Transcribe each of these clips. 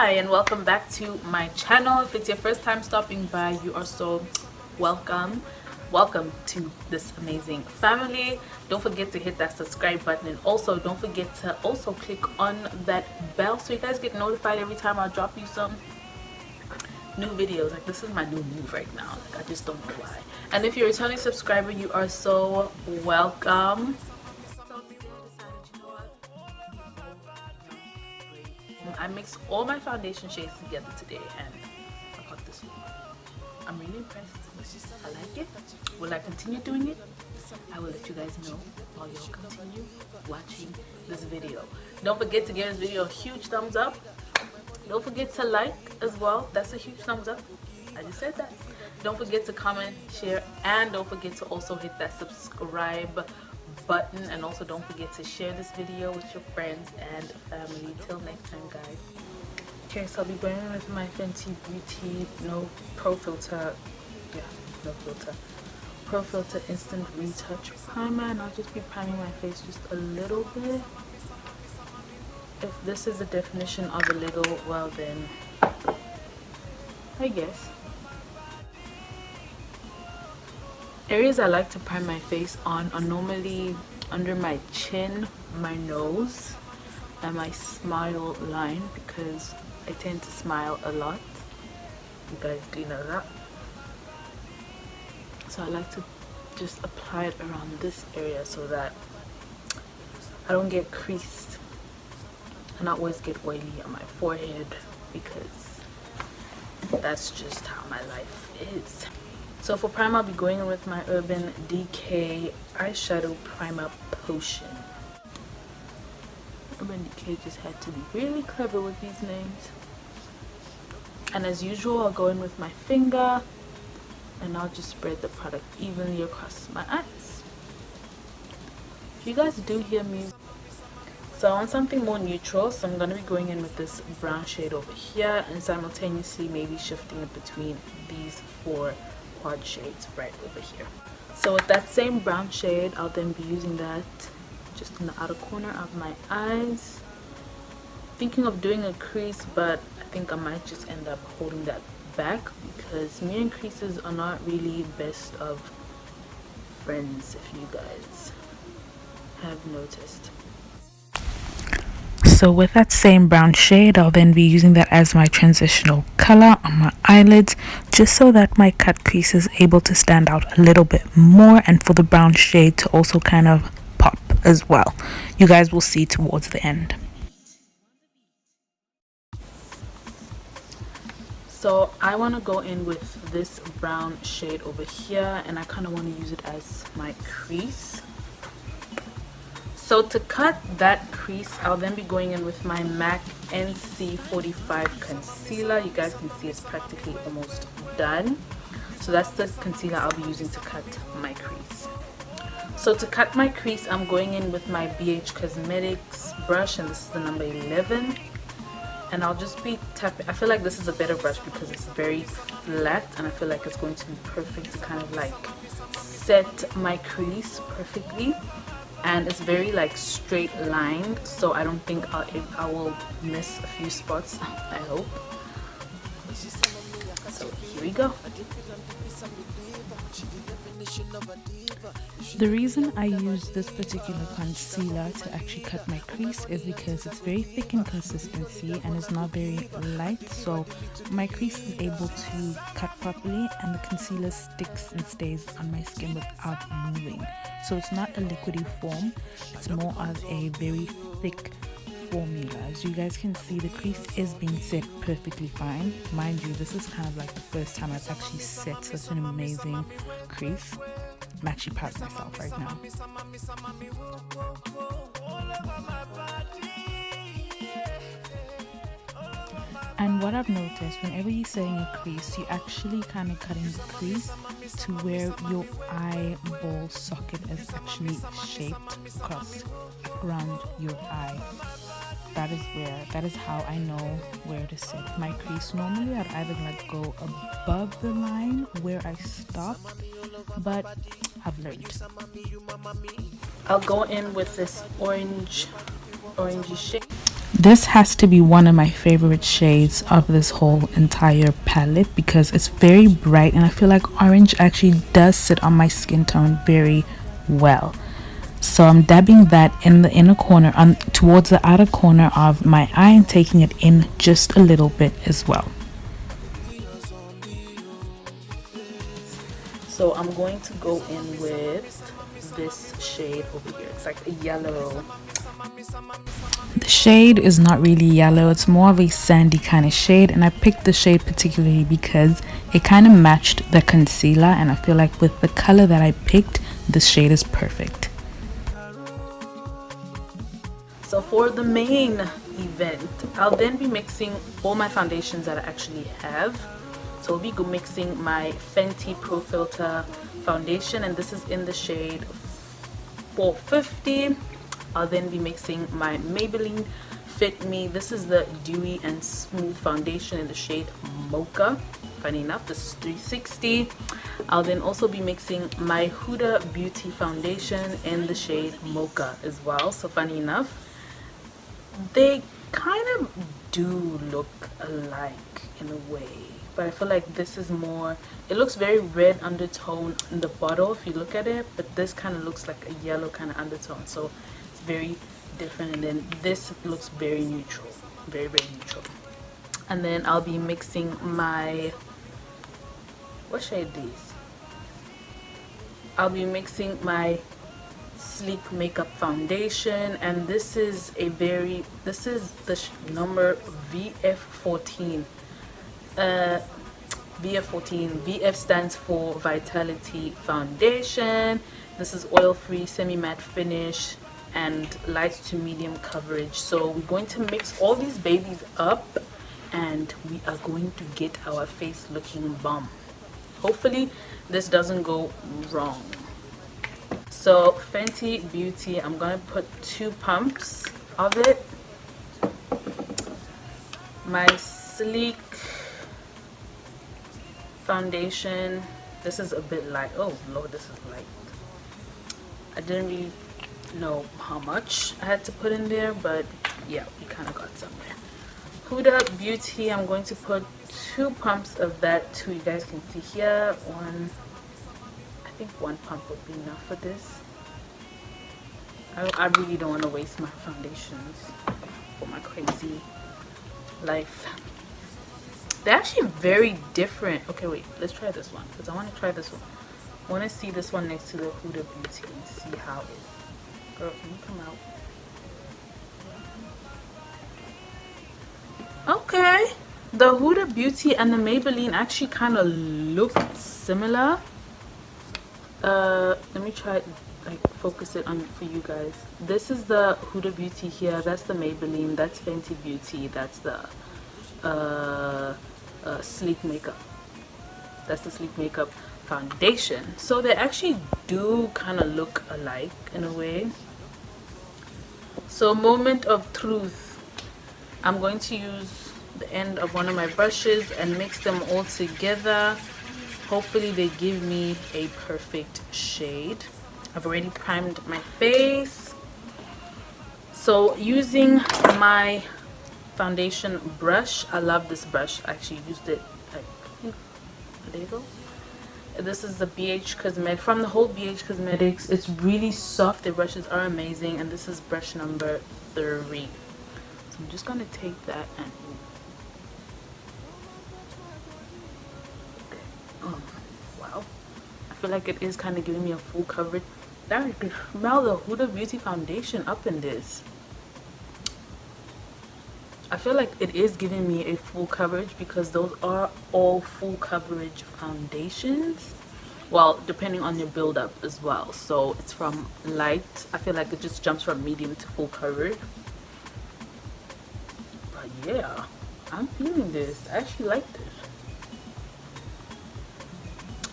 Hi and welcome back to my channel. If it's your first time stopping by, you are so welcome. Welcome to this amazing family. Don't forget to hit that subscribe button, and also don't forget to also click on that bell so you guys get notified every time I drop you some new videos. Like, this is my new move right now. Like, I just don't know why. And if you're a returning subscriber, you are so welcome. I mixed all my foundation shades together today and I got this one. I'm really impressed. I like it. Will I continue doing it? I will let you guys know while y'all continue watching this video. Don't forget to give this video a huge thumbs up. Don't forget to like as well. That's a huge thumbs up. I just said that. Don't forget to comment, share, and don't forget to also hit that subscribe button, and also don't forget to share this video with your friends and family. Till next time, guys. Okay, so I'll be going in with my Fenty Beauty Pro Filter Instant Retouch Primer, and I'll just be priming my face just a little bit. If this is the definition of a little, well then, I guess. Areas I like to prime my face on are normally under my chin, my nose, and my smile line, because I tend to smile a lot. You guys do know that. So I like to just apply it around this area so that I don't get creased and I always get oily on my forehead, because that's just how my life is. So for primer, I'll be going in with my Urban Decay Eyeshadow Primer Potion. Urban Decay just had to be really clever with these names. And as usual, I'll go in with my finger and I'll just spread the product evenly across my eyes. If you guys do hear me, so I want something more neutral, so I'm going to be going in with this brown shade over here and simultaneously maybe shifting it between these four quad shades right over here. So with that same brown shade, I'll then be using that just in the outer corner of my eyes. Thinking of doing a crease, but I think I might just end up holding that back, because me and creases are not really best of friends, if you guys have noticed. So with that same brown shade, I'll then be using that as my transitional color on my eyelids, just so that my cut crease is able to stand out a little bit more, and for the brown shade to also kind of pop as well. You guys will see towards the end. So I want to go in with this brown shade over here, and I kind of want to use it as my crease. So to cut that crease, I'll then be going in with my MAC NC45 concealer. You guys can see it's practically almost done. So that's the concealer I'll be using to cut my crease. So to cut my crease, I'm going in with my BH Cosmetics brush, and this is the number 11. And I'll just be tapping. I feel like this is a better brush because it's very flat, and I feel like it's going to be perfect to kind of like set my crease perfectly. And it's very like straight lined, so I don't think I will miss a few spots, I hope. So here we go. The reason I use this particular concealer to actually cut my crease is because it's very thick in consistency and it's not very light, so my crease is able to cut properly and the concealer sticks and stays on my skin without moving. So it's not a liquidy form, it's more of a very thick formula. As you guys can see, the crease is being set perfectly fine. Mind you, this is kind of like the first time I've actually set such an amazing crease. I'm actually proud of myself right now. And what I've noticed, whenever you're setting a crease, you're actually kind of cutting the crease to where your eyeball socket is actually shaped across around your eye. That is how I know where to set my crease. Normally I'd either like go above the line where I stopped, but I've learned. I'll go in with this orangey shade. This has to be one of my favorite shades of this whole entire palette because it's very bright, and I feel like orange actually does sit on my skin tone very well. So I'm dabbing that in the inner corner, towards the outer corner of my eye, and taking it in just a little bit as well. So I'm going to go in with this shade over here. It's like a yellow. The shade is not really yellow, it's more of a sandy kind of shade, and I picked the shade particularly because it kind of matched the concealer, and I feel like with the color that I picked, this shade is perfect. So for the main event, I'll then be mixing all my foundations that I actually have. So I'll be mixing my Fenty Pro Filter foundation, and this is in the shade 450. I'll then be mixing my Maybelline Fit Me. This is the Dewy and Smooth foundation in the shade Mocha. Funny enough, this is 360. I'll then also be mixing my Huda Beauty foundation in the shade Mocha as well. So funny enough, they kind of do look alike in a way, but I feel like this is more, it looks very red undertone in the bottle if you look at it, but this kind of looks like a yellow kind of undertone, so it's very different. And then this looks very neutral, very neutral. And then I'll be mixing my, what shade these? I'll be mixing my Sleek Makeup foundation, and this is the number VF14. VF stands for Vitality Foundation. This is oil free, semi matte finish, and light to medium coverage. So we're going to mix all these babies up, and we are going to get our face looking bomb. Hopefully this doesn't go wrong. So Fenty Beauty, I'm gonna put 2 pumps of it. My Sleek foundation, this is a bit light. Oh Lord, this is light. I didn't really know how much I had to put in there, but yeah, we kind of got somewhere. Huda Beauty, I'm going to put 2 pumps of that too. You guys can see here, I think 1 pump would be enough for this. I really don't want to waste my foundations for my crazy life. They're actually very different. Okay, wait, let's try this one because I want to try this one. I want to see this one next to the Huda Beauty and see how it. Girl, can you come out? Okay, the Huda Beauty and the Maybelline actually kind of look similar. Let me try like focus it on for you guys. This is the Huda Beauty here, that's the Maybelline, that's Fenty Beauty, that's the Sleek Makeup, that's the Sleek Makeup foundation. So they actually do kind of look alike in a way. So moment of truth, I'm going to use the end of one of my brushes and mix them all together. Hopefully they give me a perfect shade. I've already primed my face. So using my foundation brush, I love this brush. I actually used it like a day ago. This is the BH Cosmetic, from the whole BH Cosmetics. It's really soft, the brushes are amazing, and this is brush number 3. So I'm just gonna take that and wow, I feel like it is kind of giving me a full coverage. That, you can smell the Huda Beauty foundation up in this. I feel like it is giving me a full coverage because those are all full coverage foundations. Well, depending on your build-up as well. So it's from light, I feel like it just jumps from medium to full coverage. But yeah, I'm feeling this. I actually like this.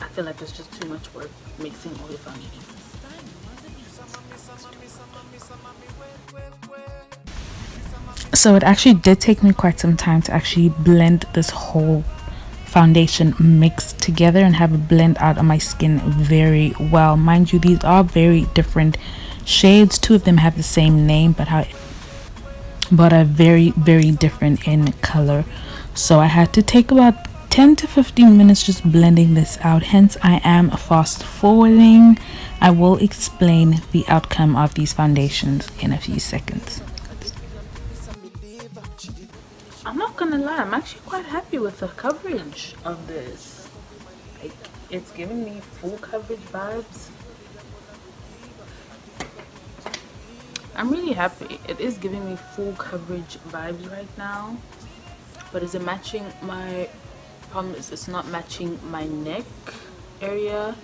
I feel like it's just too much work mixing all your foundations. So it actually did take me quite some time to actually blend this whole foundation mix together and have it blend out on my skin very well. Mind you, these are very different shades. 2 of them have the same name, but but are very, very different in color. So I had to take about 10 to 15 minutes just blending this out. Hence, I am fast forwarding. I will explain the outcome of these foundations in a few seconds. I'm not gonna lie, I'm actually quite happy with the coverage of this. Like, it's giving me full coverage vibes. I'm really happy. It is giving me full coverage vibes right now. But is it matching my problem is it's not matching my neck area,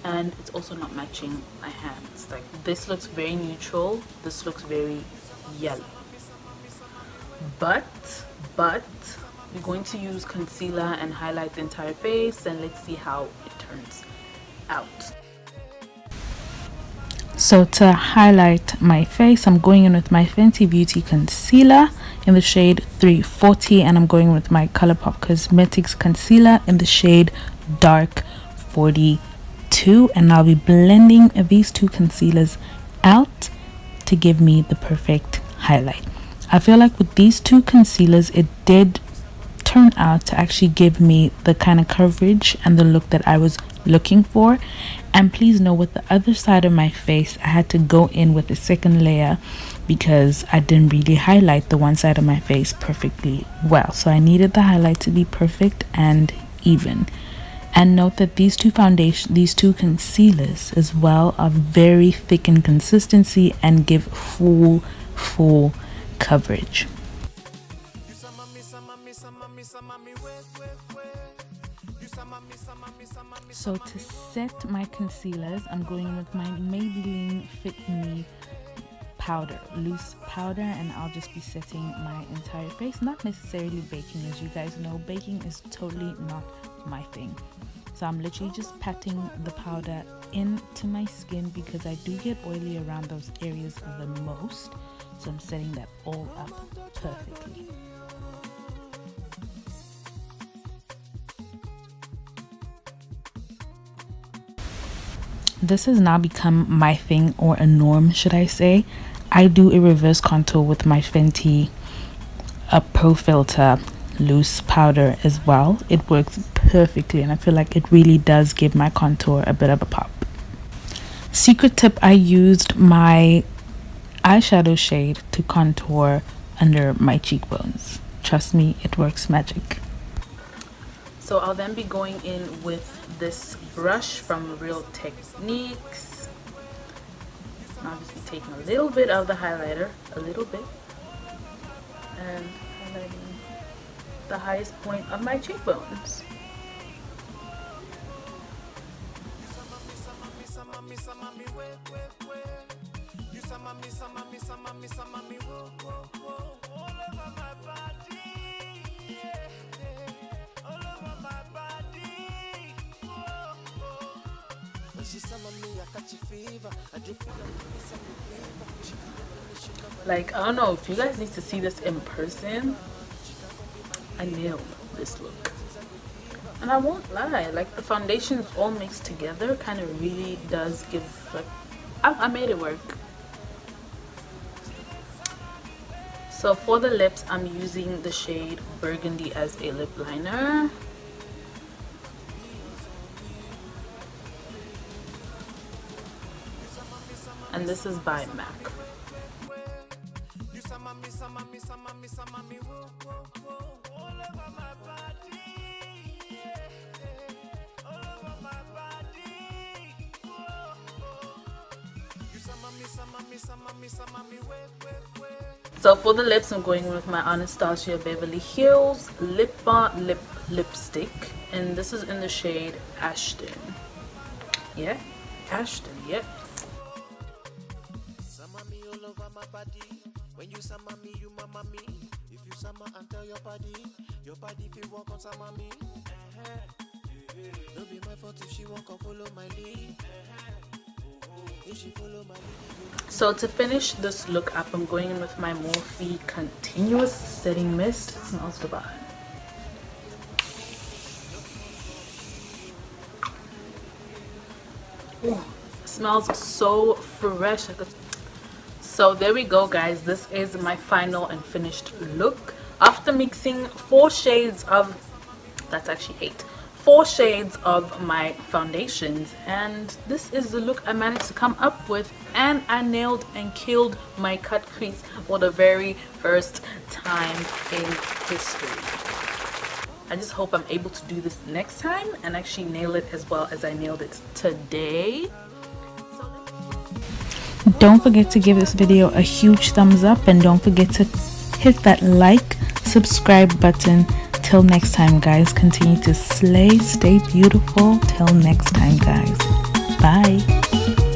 and it's also not matching my hands. Like, this looks very neutral, this looks very yellow. But we're going to use concealer and highlight the entire face, and let's see how it turns out. So to highlight my face, I'm going in with my Fenty Beauty concealer in the shade 340, and I'm going with my ColourPop Cosmetics concealer in the shade dark 42, and I'll be blending these two concealers out to give me the perfect highlight. I feel like with these two concealers, it did turn out to actually give me the kind of coverage and the look that I was looking for. And please know, with the other side of my face, I had to go in with a second layer because I didn't really highlight the one side of my face perfectly well. So I needed the highlight to be perfect and even. And note that these two concealers as well are very thick in consistency and give full coverage. So to set my concealers, I'm going with my Maybelline Fit Me powder, loose powder, and I'll just be setting my entire face, not necessarily baking. As you guys know, baking is totally not my thing. So I'm literally just patting the powder into my skin because I do get oily around those areas the most. So I'm setting that all up perfectly. This has now become my thing, or a norm should I say. I do a reverse contour with my Fenty Pro Filter loose powder as well. It works perfectly, and I feel like it really does give my contour a bit of a pop. Secret tip, I used my eyeshadow shade to contour under my cheekbones. Trust me, it works magic. So I'll then be going in with this brush from Real Techniques. And I'll just be taking a little bit of the highlighter, a little bit, and highlighting the highest point of my cheekbones. Like, I don't know if you guys need to see this in person. I nailed this look, and I won't lie, like, the foundations all mixed together kind of really does give, like, I made it work. So for the lips, I'm using the shade Burgundy as a lip liner. And this is by MAC. So for the lips, I'm going with my Anastasia Beverly Hills Lip Balm lipstick, and this is in the shade Ashton. Yeah, Ashton. Yep. When you summer me, you mama me. If you summer and tell your body if you walk on summer me. Don't be my fault if she won't come follow my lead. If she follow my lead. So to finish this look up, I'm going in with my Morphe Continuous Setting Mist. It smells divine. Ooh, it smells so fresh. Like, So there we go, guys. This is my final and finished look after mixing 4 shades of, that's actually 8, 4 shades of my foundations, and this is the look I managed to come up with. And I nailed and killed my cut crease for the very first time in history. I just hope I'm able to do this next time and actually nail it as well as I nailed it today. Don't forget to give this video a huge thumbs up, and don't forget to hit that like, subscribe button. Till next time, guys, continue to slay, stay beautiful. Till next time, guys, bye.